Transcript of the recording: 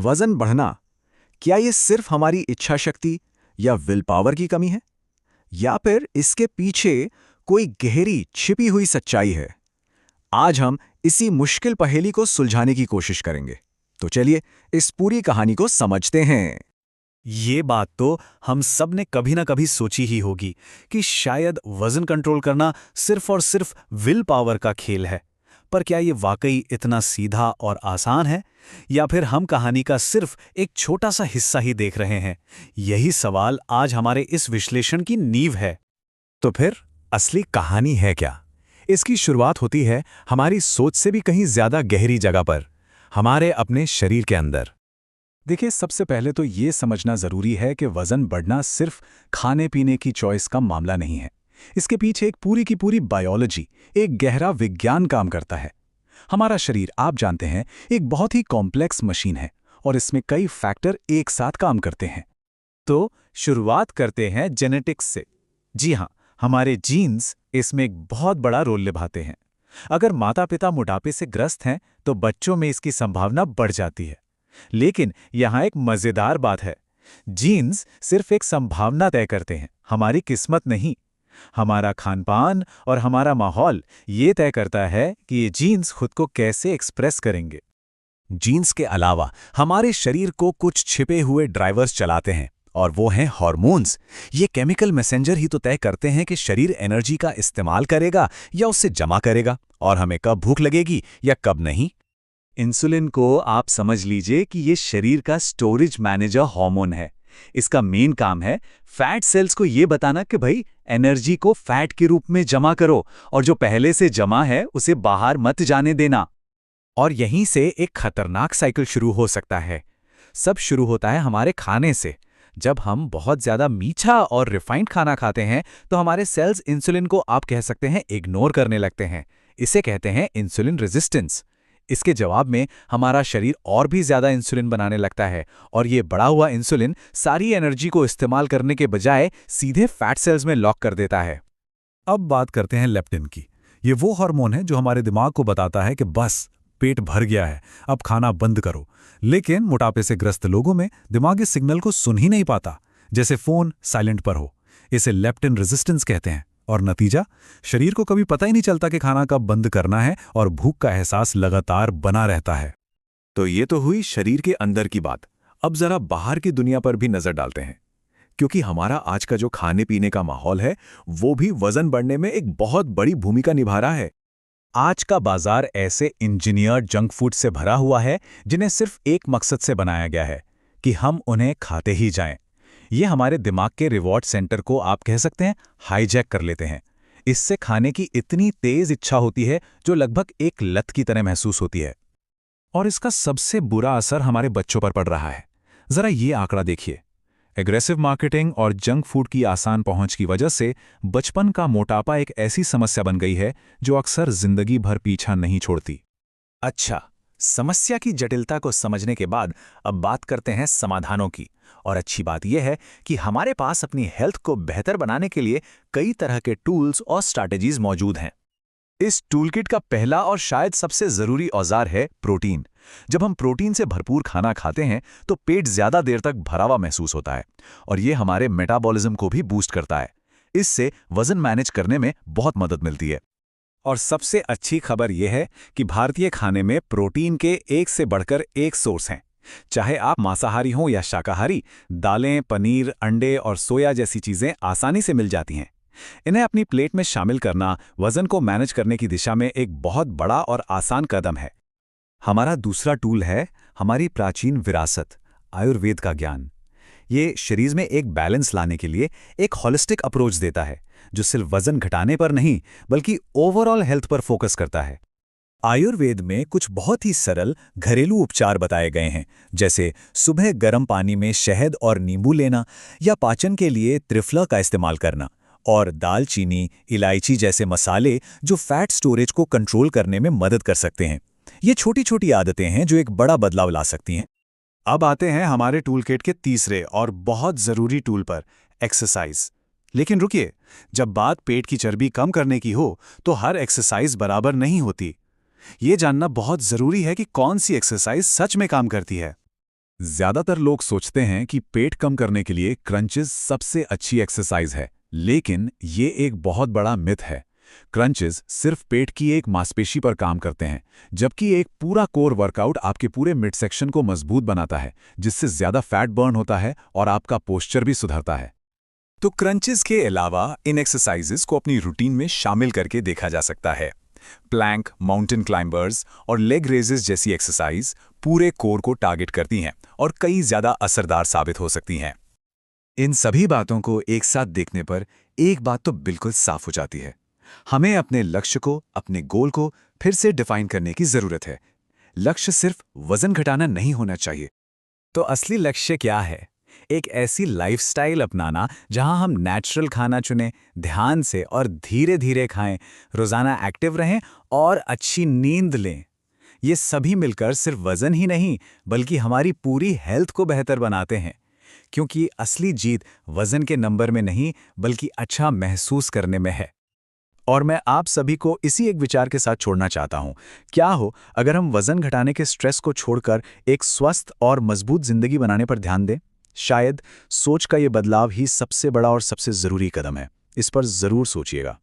वजन बढ़ना, क्या ये सिर्फ हमारी इच्छा शक्ति या विल पावर की कमी है, या फिर इसके पीछे कोई गहरी छिपी हुई सच्चाई है? आज हम इसी मुश्किल पहेली को सुलझाने की कोशिश करेंगे। तो चलिए इस पूरी कहानी को समझते हैं। ये बात तो हम सब ने कभी ना कभी सोची ही होगी कि शायद वजन कंट्रोल करना सिर्फ और सिर्फ विल पावर का खेल है। पर क्या ये वाकई इतना सीधा और आसान है, या फिर हम कहानी का सिर्फ एक छोटा सा हिस्सा ही देख रहे हैं? यही सवाल आज हमारे इस विश्लेषण की नींव है। तो फिर असली कहानी है क्या? इसकी शुरुआत होती है हमारी सोच से भी कहीं ज्यादा गहरी जगह पर, हमारे अपने शरीर के अंदर। देखिए, सबसे पहले तो ये समझना जरूरी है कि वजन बढ़ना सिर्फ खाने पीने की चॉइस का मामला नहीं है। इसके पीछे एक पूरी की पूरी बायोलॉजी, एक गहरा विज्ञान काम करता है। हमारा शरीर, आप जानते हैं, एक बहुत ही कॉम्प्लेक्स मशीन है और इसमें कई फैक्टर एक साथ काम करते हैं। तो शुरुआत करते हैं जेनेटिक्स से। जी हाँ, हमारे जीन्स इसमें एक बहुत बड़ा रोल निभाते हैं। अगर माता पिता मोटापे से ग्रस्त हैं तो बच्चों में इसकी संभावना बढ़ जाती है। लेकिन यहाँ एक मजेदार बात है, जीन्स सिर्फ एक संभावना तय करते हैं, हमारी किस्मत नहीं। हमारा खानपान और हमारा माहौल ये तय करता है कि ये जीन्स खुद को कैसे एक्सप्रेस करेंगे। जीन्स के अलावा हमारे शरीर को कुछ छिपे हुए ड्राइवर्स चलाते हैं, और वो हैं हार्मोन्स। ये केमिकल मैसेंजर ही तो तय करते हैं कि शरीर एनर्जी का इस्तेमाल करेगा या उससे जमा करेगा, और हमें कब भूख लगेगी या कब नहीं। इंसुलिन को आप समझ लीजिए कि ये शरीर का स्टोरेज मैनेजर हार्मोन है। इसका मेन काम है फैट सेल्स को ये बताना कि भाई एनर्जी को फैट के रूप में जमा करो, और जो पहले से जमा है उसे बाहर मत जाने देना। और यहीं से एक खतरनाक साइकिल शुरू हो सकता है। सब शुरू होता है हमारे खाने से। जब हम बहुत ज्यादा मीठा और रिफाइंड खाना खाते हैं तो हमारे सेल्स इंसुलिन को, आप कह सकते हैं, इग्नोर करने लगते हैं। इसे कहते हैं इंसुलिन रेजिस्टेंस। इसके जवाब में हमारा शरीर और भी ज्यादा इंसुलिन बनाने लगता है, और ये बढ़ा हुआ इंसुलिन सारी एनर्जी को इस्तेमाल करने के बजाय सीधे फैट सेल्स में लॉक कर देता है। अब बात करते हैं लेप्टिन की। ये वो हार्मोन है जो हमारे दिमाग को बताता है कि बस पेट भर गया है, अब खाना बंद करो। लेकिन मोटापे से ग्रस्त लोगों में दिमाग इस सिग्नल को सुन ही नहीं पाता, जैसे फोन साइलेंट पर हो। इसे लेप्टिन रेजिस्टेंस कहते हैं, और नतीजा, शरीर को कभी पता ही नहीं चलता कि खाना कब बंद करना है, और भूख का एहसास लगातार बना रहता है। तो ये तो हुई शरीर के अंदर की बात। अब जरा बाहर की दुनिया पर भी नजर डालते हैं, क्योंकि हमारा आज का जो खाने पीने का माहौल है वो भी वजन बढ़ने में एक बहुत बड़ी भूमिका निभा रहा है। आज का बाजार ऐसे इंजीनियर्ड जंक फूड से भरा हुआ है जिन्हें सिर्फ एक मकसद से बनाया गया है कि हम उन्हें खाते ही जाएं। ये हमारे दिमाग के रिवॉर्ड सेंटर को, आप कह सकते हैं, हाईजैक कर लेते हैं। इससे खाने की इतनी तेज इच्छा होती है जो लगभग एक लत की तरह महसूस होती है। और इसका सबसे बुरा असर हमारे बच्चों पर पड़ रहा है। जरा ये आंकड़ा देखिए। एग्रेसिव मार्केटिंग और जंक फूड की आसान पहुंच की वजह से बचपन का मोटापा एक ऐसी समस्या बन गई है जो अक्सर जिंदगी भर पीछा नहीं छोड़ती। अच्छा, समस्या की जटिलता को समझने के बाद अब बात करते हैं समाधानों की। और अच्छी बात यह है कि हमारे पास अपनी हेल्थ को बेहतर बनाने के लिए कई तरह के टूल्स और स्ट्रैटेजीज मौजूद हैं। इस टूलकिट का पहला और शायद सबसे जरूरी औजार है प्रोटीन। जब हम प्रोटीन से भरपूर खाना खाते हैं तो पेट ज्यादा देर तक भरा हुआ महसूस होता है, और ये हमारे मेटाबॉलिज्म को भी बूस्ट करता है। इससे वजन मैनेज करने में बहुत मदद मिलती है। और सबसे अच्छी खबर यह है कि भारतीय खाने में प्रोटीन के एक से बढ़कर एक सोर्स हैं। चाहे आप मांसाहारी हों या शाकाहारी, दालें, पनीर, अंडे और सोया जैसी चीजें आसानी से मिल जाती हैं। इन्हें अपनी प्लेट में शामिल करना वजन को मैनेज करने की दिशा में एक बहुत बड़ा और आसान कदम है। हमारा दूसरा टूल है हमारी प्राचीन विरासत, आयुर्वेद का ज्ञान। ये शरीर में एक बैलेंस लाने के लिए एक होलिस्टिक अप्रोच देता है, जो सिर्फ वजन घटाने पर नहीं बल्कि ओवरऑल हेल्थ पर फोकस करता है। आयुर्वेद में कुछ बहुत ही सरल घरेलू उपचार बताए गए हैं, जैसे सुबह गर्म पानी में शहद और नींबू लेना, या पाचन के लिए त्रिफला का इस्तेमाल करना, और दालचीनी, इलायची जैसे मसाले जो फैट स्टोरेज को कंट्रोल करने में मदद कर सकते हैं। ये छोटी छोटी आदतें हैं जो एक बड़ा बदलाव ला सकती हैं। अब आते हैं हमारे टूलकिट के तीसरे और बहुत जरूरी टूल पर, एक्सरसाइज। लेकिन रुकिए, जब बात पेट की चर्बी कम करने की हो तो हर एक्सरसाइज बराबर नहीं होती। ये जानना बहुत जरूरी है कि कौन सी एक्सरसाइज सच में काम करती है। ज्यादातर लोग सोचते हैं कि पेट कम करने के लिए क्रंचेस सबसे अच्छी एक्सरसाइज है, लेकिन ये एक बहुत बड़ा मिथ है। क्रंचेस सिर्फ पेट की एक मांसपेशी पर काम करते हैं, जबकि एक पूरा कोर वर्कआउट आपके पूरे मिड सेक्शन को मजबूत बनाता है, जिससे ज्यादा फैट बर्न होता है और आपका पोस्चर भी सुधरता है। तो क्रंचेस के अलावा इन एक्सरसाइजेस को अपनी रूटीन में शामिल करके देखा जा सकता है। प्लैंक, माउंटेन क्लाइंबर्स और लेग रेजेस जैसी एक्सरसाइज पूरे कोर को टारगेट करती हैं और कई ज्यादा असरदार साबित हो सकती हैं। इन सभी बातों को एक साथ देखने पर एक बात तो बिल्कुल साफ हो जाती है, हमें अपने लक्ष्य को, अपने गोल को फिर से डिफाइन करने की जरूरत है। लक्ष्य सिर्फ वजन घटाना नहीं होना चाहिए। तो असली लक्ष्य क्या है? एक ऐसी लाइफस्टाइल अपनाना जहां हम नेचुरल खाना चुनें, ध्यान से और धीरे धीरे खाएं, रोजाना एक्टिव रहें और अच्छी नींद लें। ये सभी मिलकर सिर्फ वजन ही नहीं बल्कि हमारी पूरी हेल्थ को बेहतर बनाते हैं, क्योंकि असली जीत वजन के नंबर में नहीं बल्कि अच्छा महसूस करने में है। और मैं आप सभी को इसी एक विचार के साथ छोड़ना चाहता हूं। क्या हो अगर हम वजन घटाने के स्ट्रेस को छोड़कर एक स्वस्थ और मजबूत जिंदगी बनाने पर ध्यान दें? शायद सोच का ये बदलाव ही सबसे बड़ा और सबसे जरूरी कदम है। इस पर जरूर सोचिएगा।